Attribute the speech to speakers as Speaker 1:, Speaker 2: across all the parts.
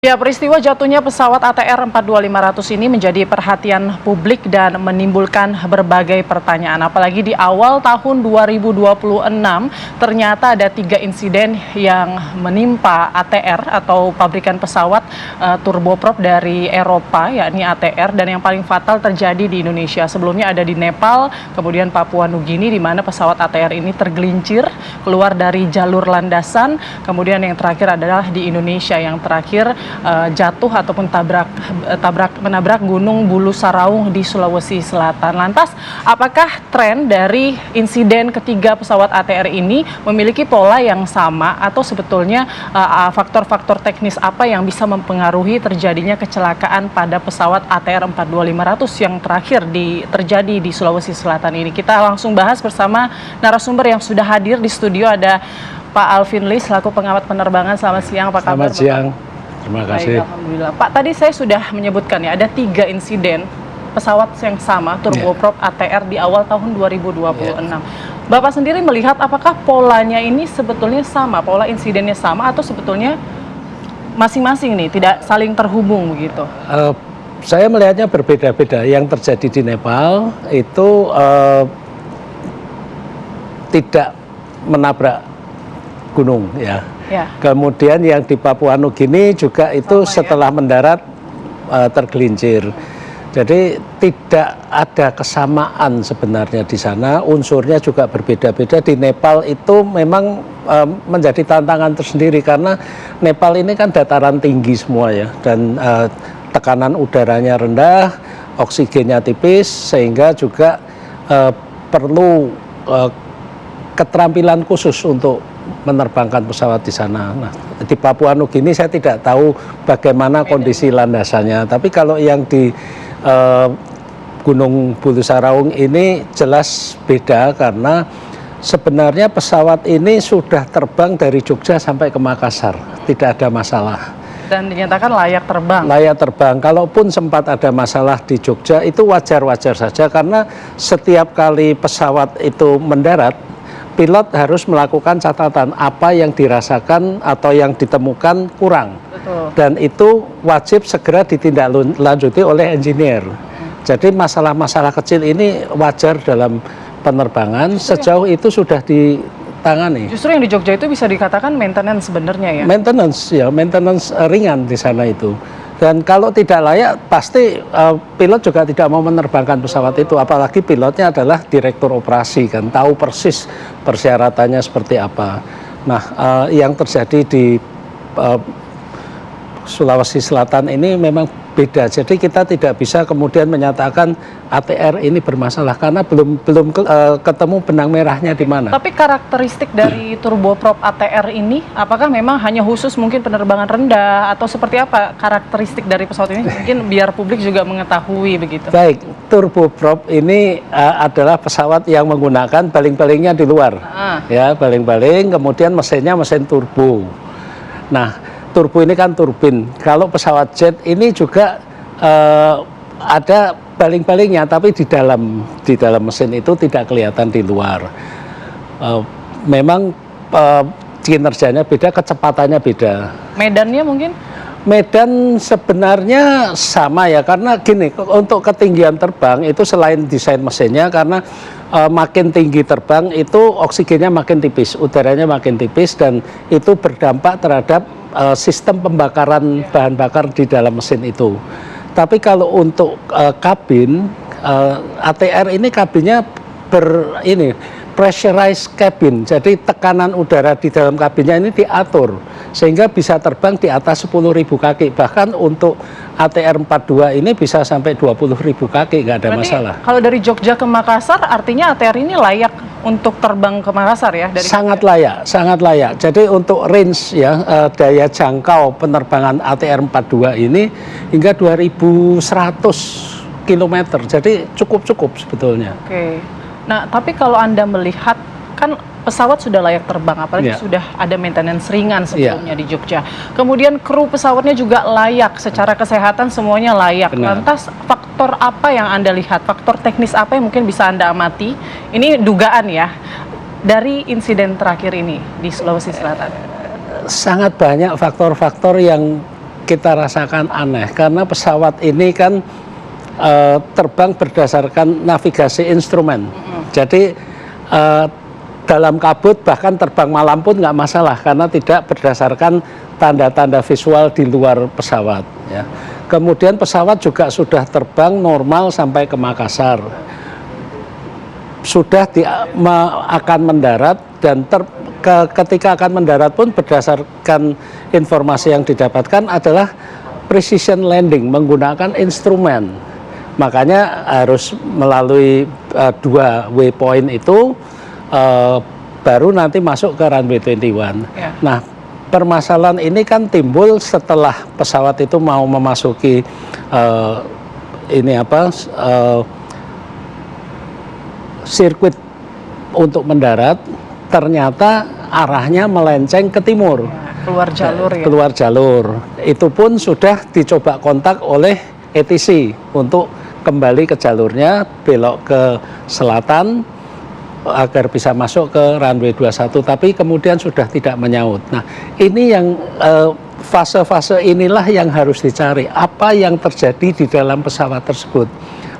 Speaker 1: Ya, peristiwa jatuhnya pesawat ATR 42500 ini menjadi perhatian publik dan menimbulkan berbagai pertanyaan. Apalagi di awal tahun 2026 ternyata ada 3 insiden yang menimpa ATR atau pabrikan pesawat turboprop dari Eropa, yakni ATR, dan yang paling fatal terjadi di Indonesia. Sebelumnya ada di Nepal, kemudian Papua Nugini, di mana pesawat ATR ini tergelincir keluar dari jalur landasan. Kemudian yang terakhir adalah di Indonesia, yang terakhir jatuh ataupun menabrak Gunung Bulu Saraung di Sulawesi Selatan. Lantas, apakah tren dari insiden ketiga pesawat ATR ini memiliki pola yang sama, atau sebetulnya faktor-faktor teknis apa yang bisa mempengaruhi terjadinya kecelakaan pada pesawat ATR 42500 yang terakhir terjadi di Sulawesi Selatan ini? Kita langsung bahas bersama narasumber yang sudah hadir di studio. Ada Pak Alvin Lee selaku pengamat penerbangan. Selamat siang, Pak.
Speaker 2: Selamat siang. Terima kasih.
Speaker 1: Baik, alhamdulillah. Pak, tadi saya sudah menyebutkan ya, ada 3 insiden pesawat yang sama, turboprop ATR di awal tahun 2026. Bapak sendiri melihat apakah polanya ini sebetulnya sama, pola insidennya sama, atau sebetulnya masing-masing nih tidak saling terhubung begitu?
Speaker 2: Saya melihatnya berbeda-beda. Yang terjadi di Nepal itu tidak menabrak gunung, ya. Kemudian yang di Papua Nugini juga itu setelah mendarat tergelincir. Jadi tidak ada kesamaan sebenarnya di sana. Unsurnya juga berbeda-beda. Di Nepal itu memang menjadi tantangan tersendiri karena Nepal ini kan dataran tinggi semua, ya, dan tekanan udaranya rendah, oksigennya tipis, sehingga juga perlu keterampilan khusus untuk menerbangkan pesawat di sana. Nah, di Papua Nugini saya tidak tahu bagaimana kondisi landasannya, tapi kalau yang di Gunung Bulu Saraung ini jelas beda karena sebenarnya pesawat ini sudah terbang dari Jogja sampai ke Makassar, tidak ada masalah.
Speaker 1: Dan dinyatakan layak terbang.
Speaker 2: Layak terbang. Kalaupun sempat ada masalah di Jogja itu wajar-wajar saja karena setiap kali pesawat itu mendarat, pilot harus melakukan catatan apa yang dirasakan atau yang ditemukan kurang.
Speaker 1: Betul.
Speaker 2: Dan itu wajib segera ditindaklanjuti oleh engineer. Jadi masalah-masalah kecil ini wajar dalam penerbangan, sejauh itu sudah ditangani.
Speaker 1: Justru yang di Jogja itu bisa dikatakan maintenance sebenarnya, ya?
Speaker 2: Maintenance ringan di sana itu. Dan kalau tidak layak, pasti pilot juga tidak mau menerbangkan pesawat itu. Apalagi pilotnya adalah direktur operasi, kan tahu persis persyaratannya seperti apa. Nah, yang terjadi di Sulawesi Selatan ini memang beda. Jadi kita tidak bisa kemudian menyatakan ATR ini bermasalah karena belum ketemu benang merahnya di mana.
Speaker 1: Tapi karakteristik dari turboprop ATR ini, apakah memang hanya khusus mungkin penerbangan rendah, atau seperti apa karakteristik dari pesawat ini? Mungkin biar publik juga mengetahui begitu.
Speaker 2: Baik, turboprop ini adalah pesawat yang menggunakan baling-balingnya di luar, ya, baling-baling, kemudian mesinnya mesin turbo. Nah, turbo ini kan turbin. Kalau pesawat jet ini juga ada baling-balingnya, tapi di dalam mesin itu tidak kelihatan di luar. Memang kinerjanya beda, kecepatannya beda.
Speaker 1: Medannya mungkin?
Speaker 2: Medan sebenarnya sama, ya, karena gini, untuk ketinggian terbang itu selain desain mesinnya, karena makin tinggi terbang itu oksigennya makin tipis, udaranya makin tipis, dan itu berdampak terhadap sistem pembakaran bahan bakar di dalam mesin itu. Tapi kalau untuk kabin, ATR ini kabinnya pressurized cabin, jadi tekanan udara di dalam kabinnya ini diatur sehingga bisa terbang di atas 10.000 kaki. Bahkan untuk ATR 42 ini bisa sampai 20.000 kaki, nggak ada masalah.
Speaker 1: Kalau dari Jogja ke Makassar, artinya ATR ini layak untuk terbang ke Makassar, ya?
Speaker 2: Sangat layak, sangat layak. Jadi untuk range, ya, daya jangkau penerbangan ATR 42 ini hingga 2.100 km, jadi cukup sebetulnya.
Speaker 1: Oke. Nah, tapi kalau Anda melihat, kan pesawat sudah layak terbang, apalagi sudah ada maintenance ringan sebelumnya di Jogja. Kemudian kru pesawatnya juga layak, secara kesehatan semuanya layak. Lantas faktor apa yang Anda lihat, faktor teknis apa yang mungkin bisa Anda amati? Ini dugaan, ya, dari insiden terakhir ini di Sulawesi Selatan.
Speaker 2: Sangat banyak faktor-faktor yang kita rasakan aneh karena pesawat ini kan terbang berdasarkan navigasi instrumen. Jadi dalam kabut bahkan terbang malam pun nggak masalah karena tidak berdasarkan tanda-tanda visual di luar pesawat. Ya. Kemudian pesawat juga sudah terbang normal sampai ke Makassar. Sudah akan mendarat dan ketika akan mendarat pun berdasarkan informasi yang didapatkan adalah precision landing menggunakan instrumen. Makanya harus melalui 2 waypoint itu baru nanti masuk ke runway 21. Ya. Nah, permasalahan ini kan timbul setelah pesawat itu mau memasuki sirkuit untuk mendarat, ternyata arahnya melenceng ke timur.
Speaker 1: Keluar jalur ya?
Speaker 2: Keluar jalur. Itu pun sudah dicoba kontak oleh ATC untuk kembali ke jalurnya, belok ke selatan, agar bisa masuk ke runway 21, tapi kemudian sudah tidak menyaut. Nah, ini yang fase-fase inilah yang harus dicari. Apa yang terjadi di dalam pesawat tersebut?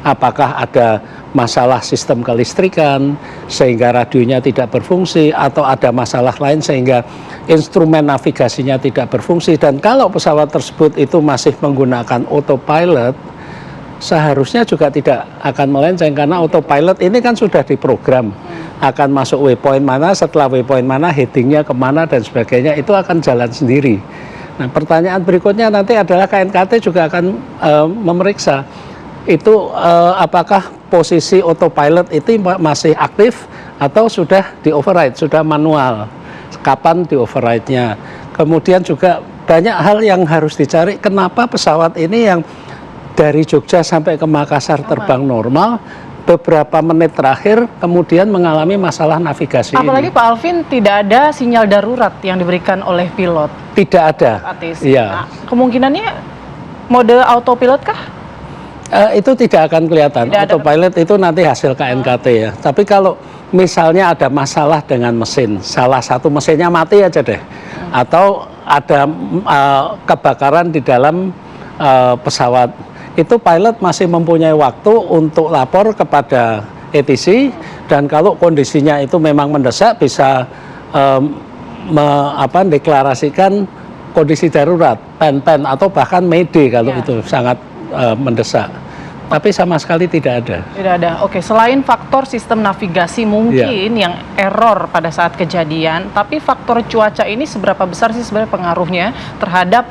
Speaker 2: Apakah ada masalah sistem kelistrikan sehingga radionya tidak berfungsi, atau ada masalah lain sehingga instrumen navigasinya tidak berfungsi? Dan kalau pesawat tersebut itu masih menggunakan autopilot, seharusnya juga tidak akan melenceng karena autopilot ini kan sudah diprogram akan masuk waypoint mana, setelah waypoint mana, headingnya kemana dan sebagainya, itu akan jalan sendiri. Nah, pertanyaan berikutnya nanti adalah KNKT juga akan memeriksa itu apakah posisi autopilot itu masih aktif atau sudah di override, sudah manual, kapan di override-nya. Kemudian juga banyak hal yang harus dicari, kenapa pesawat ini yang dari Jogja sampai ke Makassar terbang normal, beberapa menit terakhir kemudian mengalami masalah navigasi.
Speaker 1: Apalagi
Speaker 2: ini.
Speaker 1: Pak Alvin, tidak ada sinyal darurat yang diberikan oleh pilot.
Speaker 2: Tidak ada.
Speaker 1: Iya. Nah, kemungkinannya mode autopilot kah?
Speaker 2: Itu tidak akan kelihatan. Autopilot itu nanti hasil KNKT ya. Tapi kalau misalnya ada masalah dengan mesin, salah satu mesinnya mati aja deh, atau ada kebakaran di dalam pesawat, itu pilot masih mempunyai waktu untuk lapor kepada ATC, dan kalau kondisinya itu memang mendesak bisa deklarasikan kondisi darurat, pen atau bahkan mayday kalau itu sangat mendesak. Tapi sama sekali tidak ada.
Speaker 1: Tidak ada. Oke, selain faktor sistem navigasi mungkin yang error pada saat kejadian, tapi faktor cuaca ini seberapa besar sih sebenarnya pengaruhnya terhadap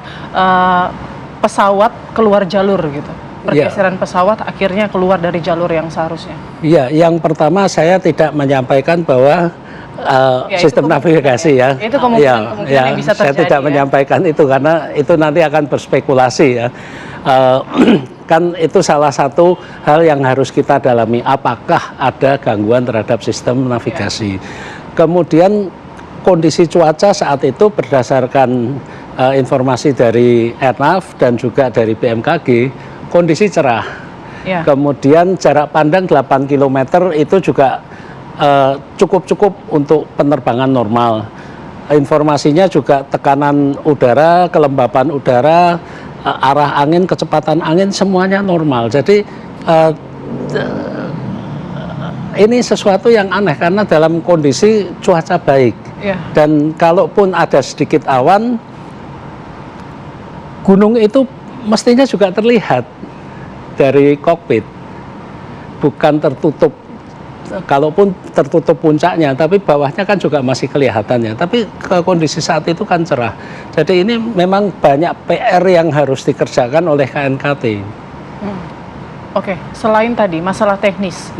Speaker 1: pesawat keluar jalur gitu? Pergeseran pesawat akhirnya keluar dari jalur yang seharusnya. Iya,
Speaker 2: yang pertama saya tidak menyampaikan bahwa sistem navigasi ya.
Speaker 1: Itu kemungkinan yang bisa terjadi.
Speaker 2: Saya tidak menyampaikan itu karena itu nanti akan berspekulasi ya. Kan itu salah satu hal yang harus kita dalami, apakah ada gangguan terhadap sistem navigasi. Kemudian kondisi cuaca saat itu berdasarkan informasi dari Airnav dan juga dari BMKG, kondisi cerah. Kemudian jarak pandang 8 km itu juga cukup untuk penerbangan normal. Informasinya juga tekanan udara, kelembapan udara, arah angin, kecepatan angin, semuanya normal. Jadi ini sesuatu yang aneh karena dalam kondisi cuaca baik. Dan kalaupun ada sedikit awan, gunung itu mestinya juga terlihat dari kokpit, bukan tertutup. Kalaupun tertutup puncaknya, tapi bawahnya kan juga masih kelihatannya. Tapi kondisi saat itu kan cerah. Jadi ini memang banyak PR yang harus dikerjakan oleh KNKT.
Speaker 1: Oke, selain tadi masalah teknis,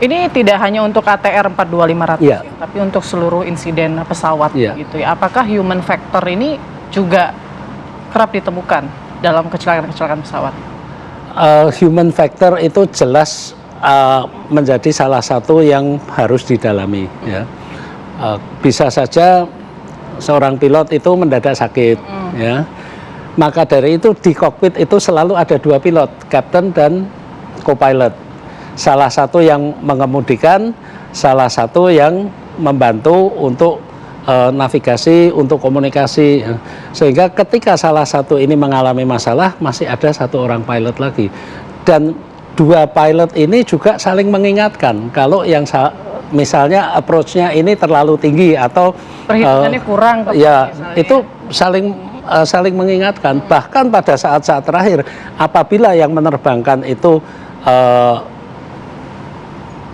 Speaker 1: ini tidak hanya untuk ATR 42500, tapi untuk seluruh insiden pesawat gitu ya. Apakah human factor ini juga kerap ditemukan dalam kecelakaan pesawat?
Speaker 2: Human factor itu jelas menjadi salah satu yang harus didalami ya. Bisa saja seorang pilot itu mendadak sakit ya, maka dari itu di kokpit itu selalu ada 2 pilot, kapten dan co-pilot, salah satu yang mengemudikan, salah satu yang membantu untuk navigasi, untuk komunikasi, sehingga ketika salah satu ini mengalami masalah masih ada satu orang pilot lagi, dan dua pilot ini juga saling mengingatkan kalau yang misalnya approach-nya ini terlalu tinggi atau
Speaker 1: perhitungannya kurang,
Speaker 2: ya itu saling mengingatkan. Bahkan pada saat-saat terakhir apabila yang menerbangkan itu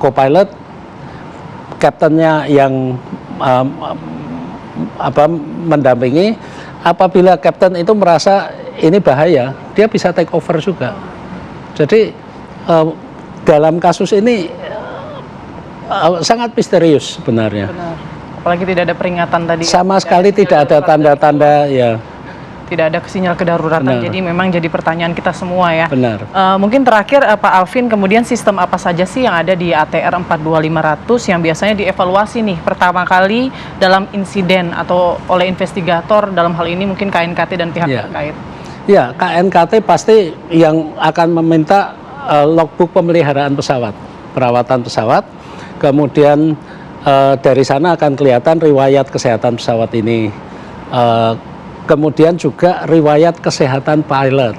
Speaker 2: co-pilot, kaptennya yang mendampingi, apabila kapten itu merasa ini bahaya, dia bisa take over juga. Jadi dalam kasus ini sangat misterius sebenarnya.
Speaker 1: Benar. Apalagi tidak ada peringatan tadi.
Speaker 2: Sama sekali tidak ada tanda-tanda ya.
Speaker 1: Tidak ada sinyal kedaruratan.
Speaker 2: Benar.
Speaker 1: Jadi memang jadi pertanyaan kita semua ya.
Speaker 2: Benar.
Speaker 1: Mungkin terakhir Pak Alvin, kemudian sistem apa saja sih yang ada di ATR 42500 yang biasanya dievaluasi nih pertama kali dalam insiden atau oleh investigator, dalam hal ini mungkin KNKT dan pihak terkait?
Speaker 2: Ya, KNKT pasti yang akan meminta logbook pemeliharaan pesawat, perawatan pesawat. Kemudian dari sana akan kelihatan riwayat kesehatan pesawat ini. Kemudian juga riwayat kesehatan pilot,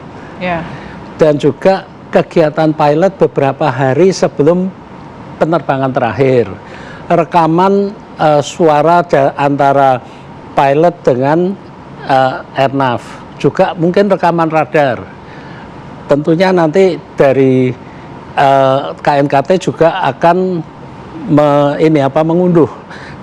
Speaker 2: dan juga kegiatan pilot beberapa hari sebelum penerbangan terakhir, rekaman suara antara pilot dengan airnav, juga mungkin rekaman radar. Tentunya nanti dari KNKT juga akan mengunduh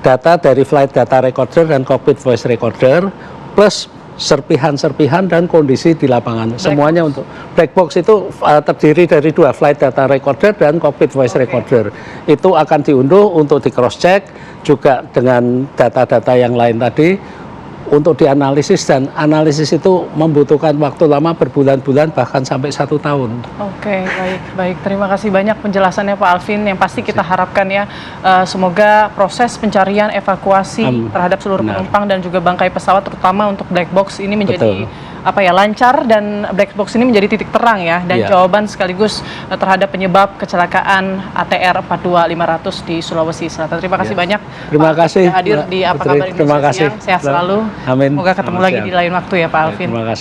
Speaker 2: data dari flight data recorder dan cockpit voice recorder, plus serpihan-serpihan dan kondisi di lapangan. Semuanya untuk black box itu terdiri dari dua, flight data recorder dan cockpit voice recorder. Itu akan diunduh untuk di cross check juga dengan data-data yang lain tadi untuk dianalisis, dan analisis itu membutuhkan waktu lama, berbulan-bulan bahkan sampai 1 tahun.
Speaker 1: Oke, baik. Terima kasih banyak penjelasannya Pak Alvin. Yang pasti kita harapkan ya, semoga proses pencarian evakuasi terhadap seluruh penumpang dan juga bangkai pesawat, terutama untuk black box ini menjadi lancar, dan black box ini menjadi titik terang ya, dan jawaban sekaligus terhadap penyebab kecelakaan ATR 42500 di Sulawesi Selatan. Terima kasih banyak.
Speaker 2: Terima kasih
Speaker 1: hadir di Apa Kabar Indonesia Siang. Sehat selalu.
Speaker 2: Amin.
Speaker 1: Semoga ketemu lagi di lain waktu ya Pak Alvin.
Speaker 2: Terima kasih.